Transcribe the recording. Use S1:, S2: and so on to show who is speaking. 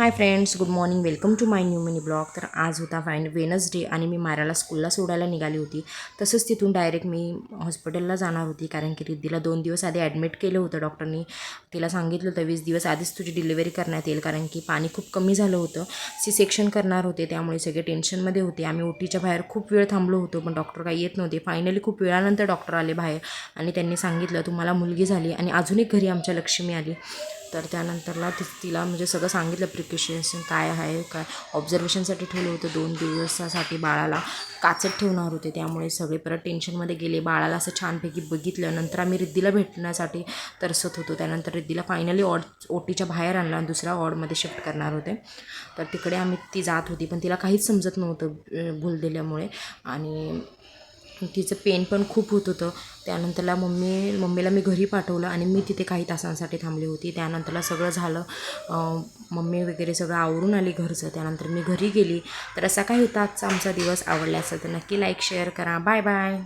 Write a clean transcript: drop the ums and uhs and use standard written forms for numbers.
S1: High friends, good morning. Welcome to my new mini blog. तर आज होता Wednesday आणि मी मायराला स्कूलला सोडायला निघाली होती. तसंच तिथून डायरेक्ट मी हॉस्पिटलला जाणार होती, कारण की रिद्धीला 2 दिवस आधी ॲडमिट केलं होतं डॉक्टरनी. तिला सांगितलं होतं 20 दिवस आधीच तुझी डिलिव्हरी करण्यात येईल, कारण की पाणी खूप कमी झालं होतं. सेक्शन करणार होते, त्यामुळे सगळे टेन्शनमध्ये होते. आम्ही ओटीच्या बाहेर खूप वेळ थांबलो होतो, पण डॉक्टर काही येत नव्हते. फायनली खूप वेळानंतर डॉक्टर आले बाहेर आणि त्यांनी सांगितलं तुम्हाला मुलगी झाली आणि अजून एक घरी आमच्या लक्ष्मी आली. तर त्यानंतरला तिला म्हणजे सगळं सांगितलं, प्रिकॉशन काय आहे, काय ऑब्झर्वेशनसाठी ठेवलं होतं. 2 दिवसासाठी बाळाला काचत ठेवणार होते, त्यामुळे सगळे परत टेन्शनमध्ये गेले. बाळाला असं छानपैकी बघितलं. नंतर आम्ही रिद्धीला भेटण्यासाठी तरसत होतो. त्यानंतर रिद्धीला फायनली ओटीच्या बाहेर आणला, दुसऱ्या वॉर्डमध्ये शिफ्ट करणार होते. तर तिकडे ती जात होती, पण तिला काहीच समजत नव्हतं भूल दिल्यामुळे, आणि तिचं पेन पण खूप होत होतं. त्यानंतरला मम्मीला मी घरी पाठवलं आणि मी तिथे काही तासांसाठी थांबली होती. त्यानंतरला सगळं झालं, मम्मी वगैरे सगळं आवरून आली घरचं. त्यानंतर मी घरी गेली. तर असा काय होता आजचा आमचा दिवस. आवडला असेल तर नक्की लाईक शेअर करा. Bye bye.